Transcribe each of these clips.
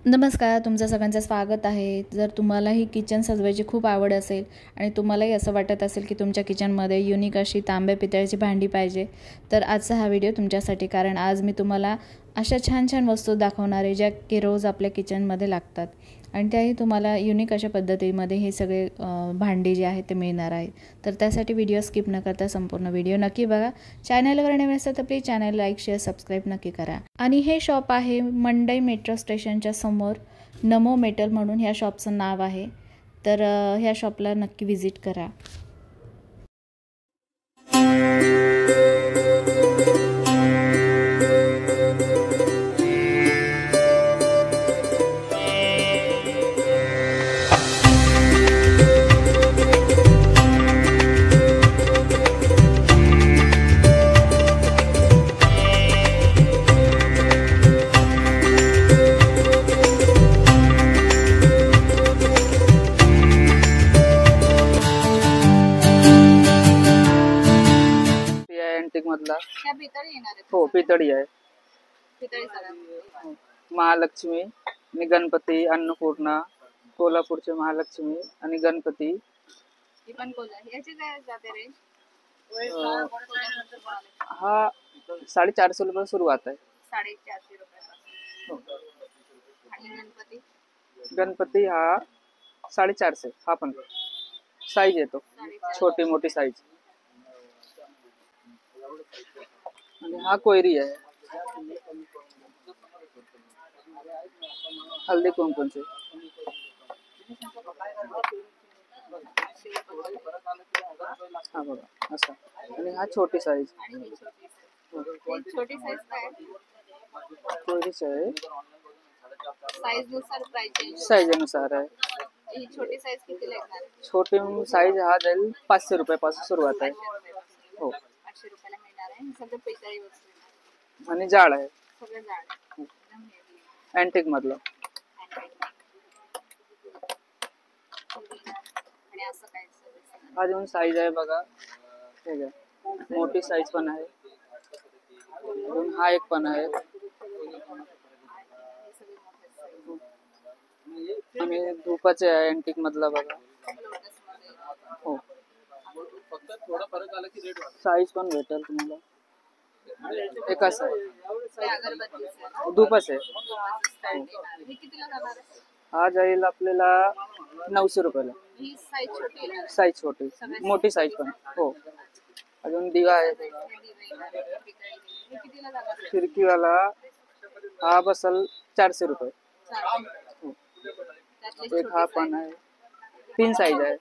नमस्कार, तुमचं सगळ्यांचं स्वागत आहे. जर तुम्हालाही किचन सजवायची खूप आवड असेल आणि तुम्हालाही असं वाटत असेल की तुमच्या किचनमध्ये युनिक अशी तांब्या पितळेची भांडी पाहिजे, तर आजचा हा व्हिडिओ तुमच्यासाठी. कारण आज मी तुम्हाला अशा छान छान वस्तू दाखवणार आहे ज्या की रोज आपल्या किचनमध्ये लागतात आणि त्याही तुम्हाला युनिक अशा पद्धतीमध्ये हे सगळे भांडी जे आहेत ते मिळणार आहे. तर त्यासाठी व्हिडिओ स्किप न करता संपूर्ण व्हिडिओ नक्की बघा. चॅनलवर नवीन असेल तर please channel like share subscribe नक्की करा. आणि हे शॉप आहे मंडई मेट्रो स्टेशनच्या समोर, नमो मेटल म्हणून ह्या शॉपचं नाव आहे. तर ह्या शॉपला नक्की व्हिजिट करा. मधला त्या पितळी येणार आहेत. हो, पितळी आहे. पितळी सगळ्या महालक्ष्मी आणि गणपती, अन्नपूर्णा, कोल्हापूरचे महालक्ष्मी आणि गणपती. ही पण कोल्हापूर. याची काय जाते रेंज? हा 450 रुपये सुरुवात आहे. 450 रुपयापासून. आणि गणपती गणपती हा 450. हा पण साईज येतो, छोटी मोठी साईज. आणि हा कोयरी आहे, हल्दी कुंकूचे. हा बघा असा. आणि हा छोटी साईज. छोटी साईज काय? कोयरीची आहे, साईज नुसार प्राइस साईज नुसार आहे. ही छोटी साईज कितीला येणार? छोटी साईज हा जाईल 500 रुपयापासून सुरुवात आहे. हो, 500 रुपयाला मिळणार आहे. सगळं पितळी वस्तू आणि जाड आहे, सगळं जाड एकदम हेवी अँटिक मधलं. आणि असं काय अजून साईज आहे बघा, ठीक आहे. मोठी साईज पण आहे. अजून हा एक पण आहे. आणि धूपाचे आहे अँटिक मधला बघा. हो, साईज पण भेटेल तुम्हाला. एकाच आहे, धूपच आहे. हा जाईल आपल्याला 900 रुपयाला. साईज छोटी, मोठी साईज पण. हो, अजून दिवा आहे. खिडकीवाला हा बसल 400 रुपये. हो, एक हा पण आहे. 3 साईज आहे.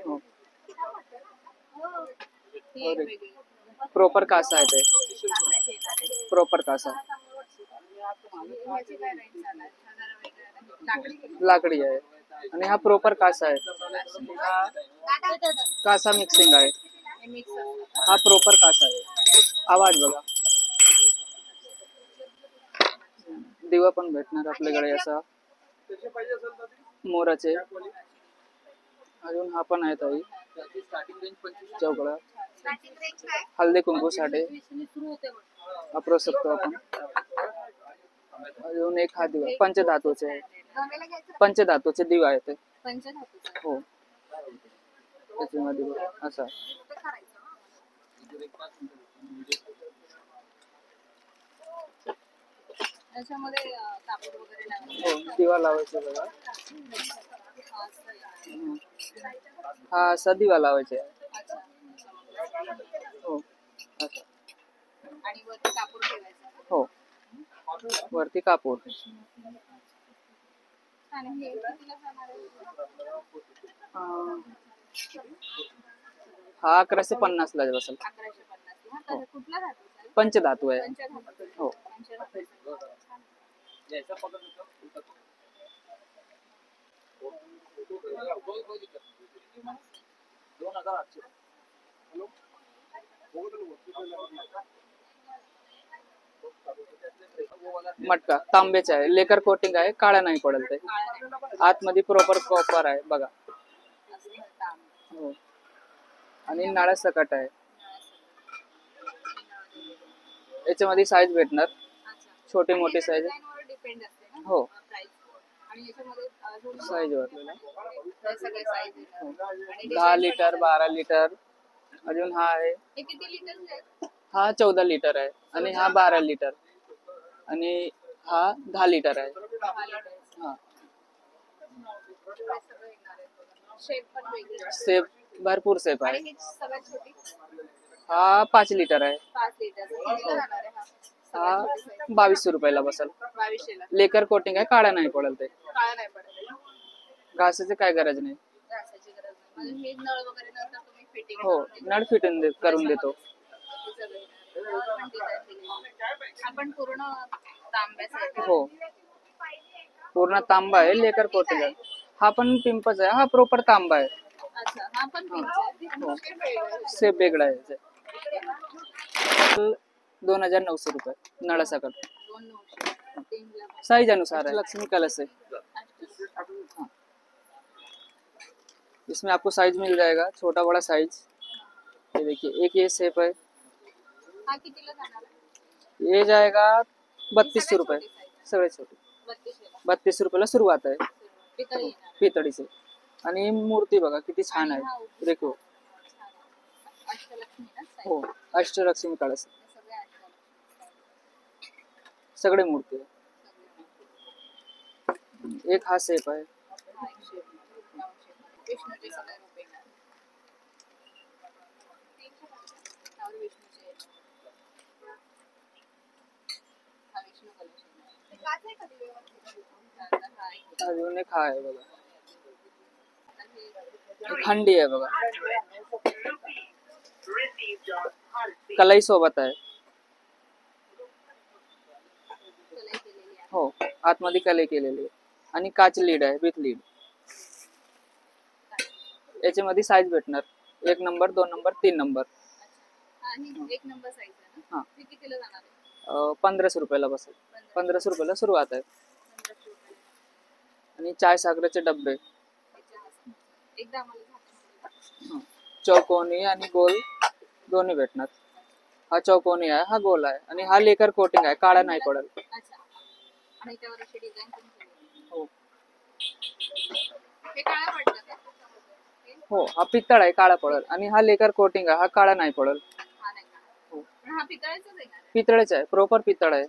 हो, प्रॉपर कासा आहे ते, प्रॉपर कासा. लाकडी आहे. आणि हा प्रॉपर कासा आहे. हा कासा मिक्सिंग आहे. हा प्रॉपर कासा आहे. आवाज बघा. दिवा पण भेटणार आपल्याकडे असा मोराचे. अजून हा पण आहे ताई, चौकडा, हल्दी कुंकूसाठी वापरू शकतो आपण. अजून एक हा दिवा पंचधातूचे आहे. पंचधातूचे दिवा आहे ते. हो, त्याच्यामध्ये असा त्याच्यामध्ये कापूर वगैरे हो, दिवा लावायचे बघा. हा असा दिवा लावायचे. हो, असा. आणि वरती कापूर ठेवायचा. हो, वरती कापूर. हा 1150 ला बसेल. 1150. कुठला धातू? पंचधातू आहे. हो, मटका तांब्याचा आहे. लेकर कोटिंग आहे, काळा नाही पडेल ते. आतमध्ये प्रॉपर कॉपर आहे बघा. हो, आणि नाळा सकट आहे. याच्यामध्ये साईज भेटणार, छोटी मोठी साईज. ना हो. प्राइस. आणि याच्यामध्ये अजून साईज वरलेला हे सगळे साईज येतात आणि 10 design लिटर पण 12 लिटर. अजून हा आहे, हे किती लिटरचे आहेत? हा 14 लिटर आहे आणि हा 12 लिटर आणि हा 10 लिटर आहे. 10 लिटरचे. हा एवढे सगळे येणार आहेत बघा. शेप पण वेगळे आहेत. सेप भरपूर सेप आणि आहे. ही सगळ्यात छोटी हा 5 लिटर आहे. 5 लिटरचा कितीला जाणार आहे हा? हा सगळ्यात छोटी साईज 2200 रुपयाला बसेल. 2200ला. लेकर कोटिंग आहे, काळा नाही पडेल ते. काळा नाही पडत. घासाची काय गरज नाही. घासायची गरज नाही. म्हणजे हे नळ वगैरे नंतर तुम्ही फिटिंग हो, नळ फिटिंग करून देतो. आपण पूर्ण तांब्याचा आहे. हो, पूर्ण तांबा आहे, लेकर कोटिंग आहे. हा पण पिंपच आहे, हा प्रॉपर तांबा आहे. अच्छा, हा पण पिंच आहे. हो. शेप वेगळा आहे. सेप वेगळा आहे. 2900 रुपये नळासकट. 2,900. 3 लाख. साइज अनुसार है, लक्ष्मी कलश है। हाँ। इसमें आपको साइज मिल जाएगा, छोटा बड़ा साइज। ये देखिए, एक ये शेप है, हा कितीला जाणार आहे? ये जाएगा 3200 रुपये, सगळे छोटे 3200ला. 32 रुपयाला सुरुवात आहे पितळी येणार. पितळीचे. आणि मूर्ती बघा किती छान आणि हा आहे, उभी देखो. छान आहे. अष्टलक्ष्मी ना साईज. हो, अष्टलक्ष्मी कळस, सगळे अष्टलक्ष्मी. सगळे मूर्ती आहे. एक हा शेप आहे, हा एक शेप. विष्णूचे सगळे रूप येणार. त्यावर विष्णूचे येणार. हा विष्णू कलश येणार. काच आहे का ती व्यवस्थित? आता हा एक. अजून एक हा आहे बघा, आता हे खंडी आहे बघा, कलाई सोबत आहे. कलई केलेली आहे. हो, आतमध्ये कलई केलेली आहे आणि काच लीड आहे, विथ लीड. याच्यामध्ये साईज भेटणार, 1 नंबर 2 नंबर 3 नंबर. हा ही एक नंबर साईज आहे ना. हा. ती कितीला जाणार आहे? 1500 रुपयाला बसेल. 1500 रुपयाला सुरुवात आहे. 1500 रुपये. आणि चाय सागराचे डब्बे, याच्यात एकदा आम्हाला झाकण. चौकोनी आणि गोल दोन्ही भेटणार. हा चौकोनी आहे, हा गोल आहे आणि हा लेकर कोटिंग आहे, काळा नाही पडेल. अच्छा. आणि त्यावर अशी डिझाईन पण केली. हो. हे काळा पडतं का? हो, हा पितळ आहे, काळा पडेल. आणि हा लेकर कोटिंग आहे, हा काळा नाही पडेल. हा नाही काळा. हो. पण हा पितळेचाच आहे ना? पितळेच आहे, प्रॉपर पितळ आहे.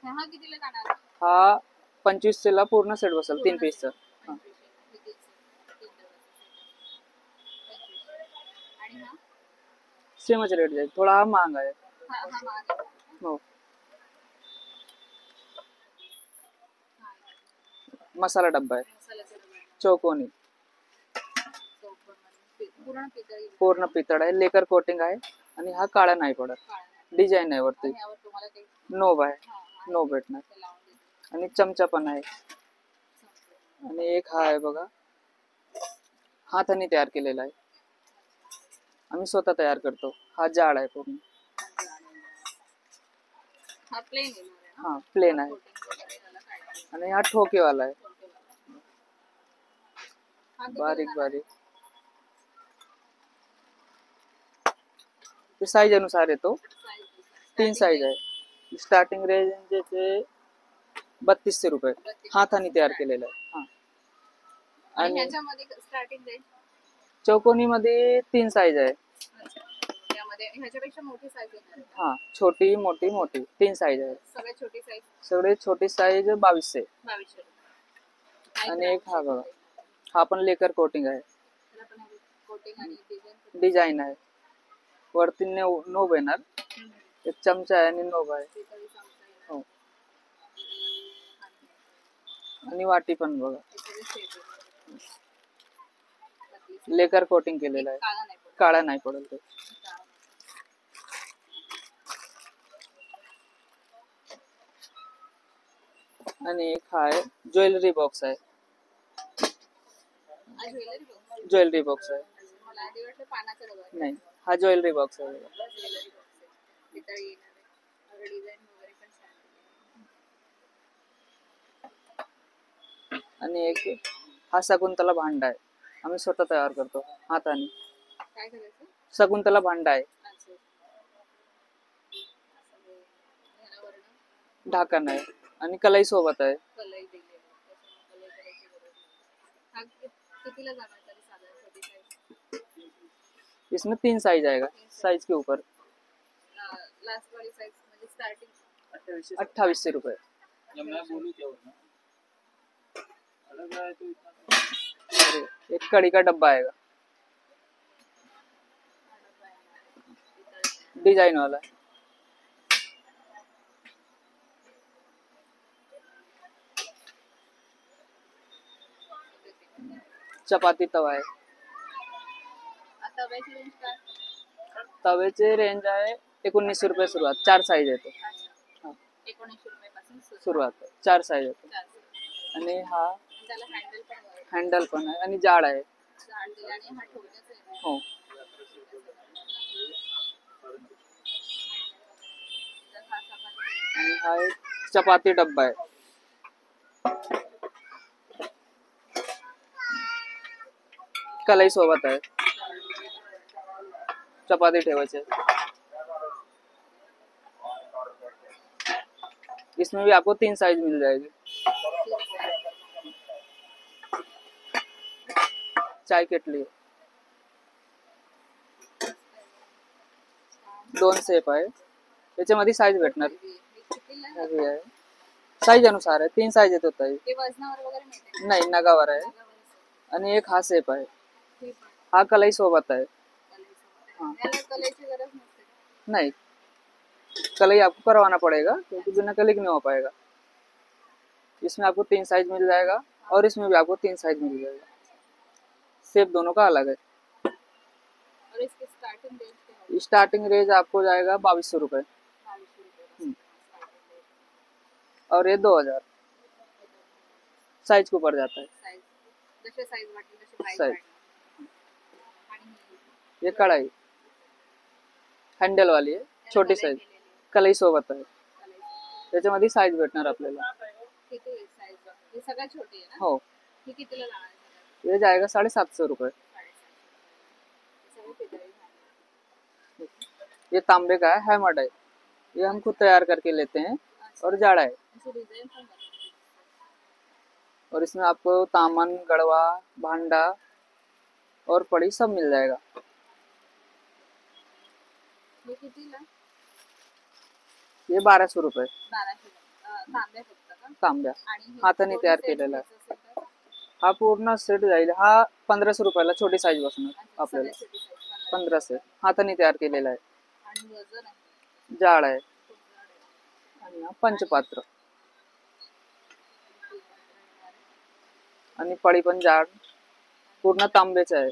हा कितीला जाणार आहे? हा 2500 ला पूर्ण सेट बसेल, 3 पीसचा. 2500. कितीच? 3 डबल. 2500. आणि हा? सेमच रेट जाईल, थोडा हा महाग आहे. हा हा महाग आहे. हो, हा. मसाला डब्बा आहे, मसाल्याचा डबा आहे. चौकोनी, चौकोनमध्ये. पूर्ण पितळी. पूर्ण पितळ आहे, लेकर कोटिंग आहे आणि हा काळा नाही पडत. काळा. डिझाईन आहे वरती, आणि यावर तुम्हाला ते नोब आहे, हा नोब भेटणार. ते लावून देते. आणि चमचा पण आहे. आणि एक हा आहे बघा, हाताने तयार केलेला आहे, आम्ही स्वतः तयार करतो. हा जाड आहे पूर्ण. हा प्लेन येणार आहे ना? हा प्लेन आहे कोटिंग वगैरे याला काढायचं. आणि हा ठोकेवाला आहे, हा कितीला बारीक जाणार? बारीक. ते साईज अनुसार येतो, साईज. 3 साईज आहे. स्टार्टिंग रेंज याचे 3200 रुपये, हाताने तयार केलेला आहे. हा. आणि आणि ह्याच्यामध्ये स्टार्टिंग रेंज. चौकोनी मध्ये 3 साईज आहे. यामध्ये ह्याच्यापेक्षा मोठी साईज येणार आहे. हा, छोटी मोठी मोठी 3 साईज आहे. सगळ्यात छोटी साईज सगळे छोटी साईज 2200. 2200 रुपये. आणि एक हा बघा, हा पण लेकर कोटिंग आहे, त्याला पण कोटिंग आणि डिझाईन. डिझाईन आहे. वरती नोब येणार, एक चमचा आहे आणि नोब आहे. पितळी चमचा येणार. हो. आणि आणि वाटी पण बघा, हे सगळे शेप आहे. लेकर कोटिंग केलेलं आहे, काळा नाही पडत. काळा नाही पडेल ते. आणि एक हा आहे, ज्वेलरी बॉक्स आहे, हा ज्वेलरी बॉक्स. ज्वेलरी बॉक्स आहे. मला आधी वाटलं पानाचा डबा आहे. नाही, हा ज्वेलरी बॉक्स आहे बघा. ज्वेलरी बॉक्स आहे. पितळी येणार आहे. और डिझाईन वगैरे पण छान आहे. आणि एक हा शकुंतला भांडा आहे, आम्ही स्वतः तयार करतो हाताने. काय करायचं? शकुंतला भांडा आहे, अच्छा. असं हे. ह्याला वर्ण. ढाकण आहे आणि कलाई सोबत आहे. कलई दिलेली आहे. त्याच्यामुळे कलई करायची गरज नाही. हा कितीला जाणार तरी साधारण छोटी साईज? इसमें 3 साइज आएगा, साइज के ऊपर लास्ट वाली साइज म्हणजे स्टार्टिंग 2800 रुपये. एक कड़ी का डब्बा आएगा, डिजाइन वाला. चपाती तवा आहे. आता तव्याची रेंज काय? तव्याचे रेंज आहे 1900 रुपये सुरुवात. 4 साइज येतो. अच्छा. हा. 1900 रुपयापासून सुरुवात 4 साइज येतो. 4. आणि हा त्याला हँडल पण आहे. हँडल पण आहे आणि जाड आहे. जाड दिला आणि हा ठेवण्याचा आहे. हो. तर हा चपाती आणि हा एक चपाती डब्बा आहे. कलाई सोबत आहे. चपाती ठेवायचे. इसमें भी आपको 3 साइज मिल जाएगी. चाय केटली 2 सेप आहे. त्याच्यामध्ये साईज भेटणार. कितीला? हेवी आहे. साईज अनुसार आहे. 3 साईज येत होता. ते वजनावर वगैरे मिळते? नाही, नगावर आहे. आणि एक हा सेप आहे. हा कलाई सोबत आहे. हाँ. कलईची गरज नसते. नहीं, कलई आपको करवाना पड़ेगा क्योंकि बिना कलई के नहीं हो पाएगा. इसमें आपको 3 साइज मिल जाएगा और इसमें भी आपको 3 साइज मिल जाएगा. शेप दोनों का अलग है. और इसकी स्टार्टिंग रेंज क्या है? स्टार्टिंग रेंज आपको जाएगा 2200 रुपये 2200 रुपये हम्म. Starting range. और ये 2000 साइज के ऊपर जाता है. साइज जसे साइज वाटली तशी प्राइस Size. वाढणार. आणि ये कढ़ाई हँडल वाली आहे. छोटी साईज कलई सोबत आहे. त्याच्यामध्ये साईज भेटणार आपल्याला. किती आहे साइज? ही सगळ्यात छोटी आहे ना? हो. ही कितीला जाणार? ये जाएगा 750 रुपये. 750. सगळे पितळी झाले. ये तांबे का है, हैमर्ड है. ये हम खुद तैयार करके लेते हैं और जाड़ा है. अशी डिझाइन पण बघा. और इसमें आपको तामन, गड़वा, भांडा और पड़ी सब मिल जाएगा. हे कितीला? ये 1200 रुपये 1200. तांब्या फक्त का? तांब्या आणि हे हाताने दोन तयार set केलेला आहे. घ्यायचं असेल तर? हा पूर्ण सेट जाईल. हा 1500 रुपयाला छोटी साईज बसणार अच्छा, आपल्याला. सगळ्यात छोटी size 1500 हाताने तयार केलेला आहे. आणि वजन आहे जाड आहे. खूप जड आहे. आणि हा पंचपात्र आणि पडी पण जाड पूर्ण तांब्याचं आहे.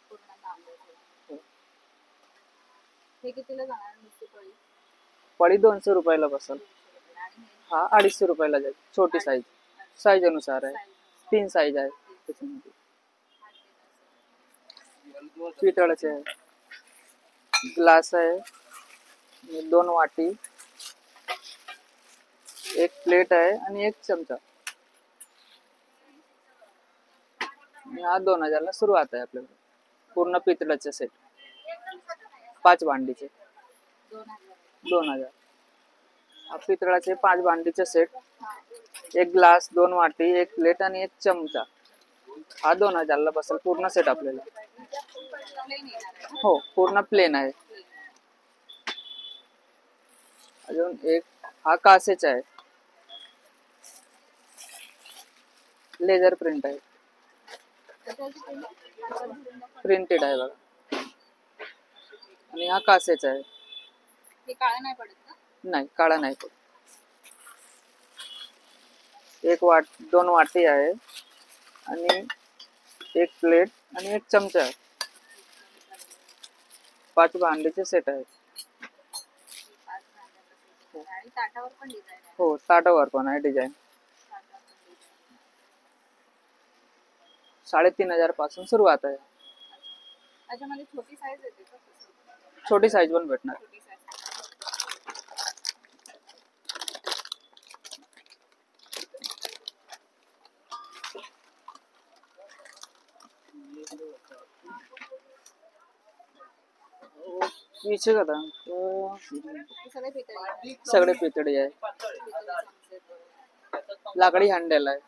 पूर्ण तांब्याचं. हे कितीला जाणार नुसती पळी? पडी 200 रुपयाला बसल. 200 रुपये. आणि हे हा 250 रुपयाला जाईल. छोटी साईज साईज अनुसार आहे. size 3 साईज आहे त्याच्यामध्ये. पितळाचे आहे. ग्लास आहे. 2 वाटी, एक प्लेट आहे आणि एक चमचा. आणि हा 2000 ला सुरुवात आहे आपल्याला. पूर्ण पितळाचे सेट 5 भांडीचे 2000. हा पितळाचे 5 भांडीचे सेट. एक ग्लास, 2 वाटी, एक प्लेट आणि एक चमचा. हा 2000 ला बसेल पूर्ण सेट आपल्याला. plain येणार आहे ना? हो, पूर्ण प्लेन आहे. अजून एक हा कासेचा आहे. लेझर प्रिंट आहे. त्याच्यावरती print प्रिंटेड आहे बघा. आणि हा कासेचा आहे. हे काळं नाही पडत का? नाही, काळा नाही तो. एक 2 वाटी आहे आणि एक प्लेट आणि एक चमचा आहे. 5 भांडीचे सेट आहे. 5 भांड्याचं set आहे. आणि ताटावर पण डिझाईन आहे. हो, ताटावर पण आहे डिझाईन. ताटावर पण design. 3500 पासून सुरुवात आहे. त्याच्यामध्ये छोटी साईज येते का? छोटी साईज पण भेटणार. छोटी साईज. पीछे का था तो हे सगळे पितळी आहे. सगळे पितळी आहे. लाकडी हँडल आहे.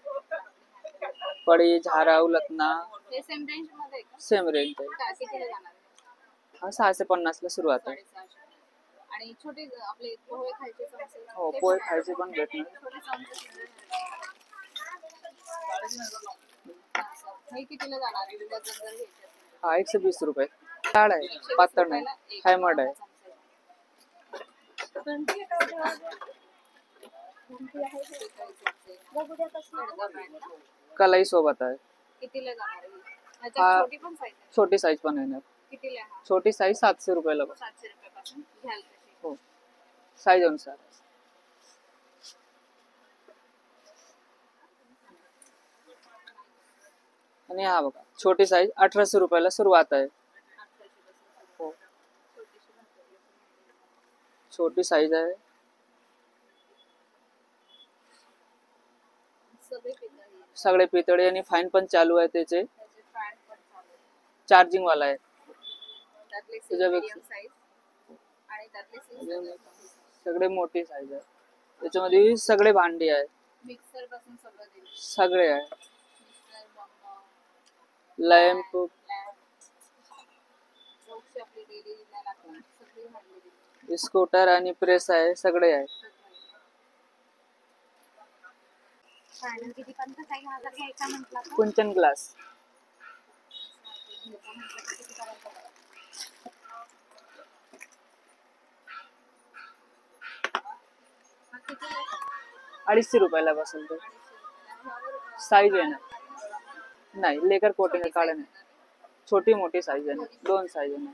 पडी, झारा, उलटना हे सेम रेंज मध्ये आहे का? सेम रेंज आहे. कितीला जाणार आहे? हा 650 ला सुरुवात आहे. 650. आणि छोटे आपले पोहे खायचे चमचे हो, ते पोहे पण आहे. खायचे पण भेटणार. छोटे चमचे सुद्धा आहेत. हे कितीला जाणार आहे डझन जर घ्यायचे असेल? हा 120 रुपये. जाड आहे, 120 पातळ रुपयाला नाही, एक हायमड आहे. चमचा. कलाई सोबत आहे. कितीला जाणार आहे? हा. ह्याच्यात छोटी पण साईज आहे. छोटी साईज पण येणार. कितीला आहे हा? छोटी साईज 700 रुपयाला बघ. 700 रुपयापासून घ्याल तशी. हो, साईज अनुसार. आणि हा बघा, छोटी साईज 1800 रुपयाला सुरुवात आहे. 800 पासून. हो, छोटीशी भाकरी. छोटी साईज आहे. सगळे पितळ आहे. सगळे पितळे आणि फाईन पण चालू आहे त्याचे. त्याचे फॅन पण चालू आहे. चार्जिंग वाला आहे. त्यातले त्याच्यापेक्षा- medium size आणि त्यातले सिल्वर सगळे मोठी साईज आहे. त्याच्यामध्ये सगळे भांडी आहे. मिक्सर पासून सगळं देईल. सगळे आहे. मिक्सर, बंब, लॅम्प, रोजची आपली डेली ला लागतात सगळी भांडी दिली. स्कूटर आणि प्रेस आहे. सगळे आहे. फायनल किती पर्यंत जाईल हा जर घ्यायचा म्हटला तर? कुंचन ग्लास. घ्यायचा म्हटलं तर किती पर्यंत जाईल? हा कितीला आहे? 250 रुपयाला बसेल ते. 250 रुपयाला. ह्यावर, साईज आहे ना, नाही लेकर कोटिंग काढा नाही. छोटी मोठी साईज आहे ना, 2 साईज आहे ना.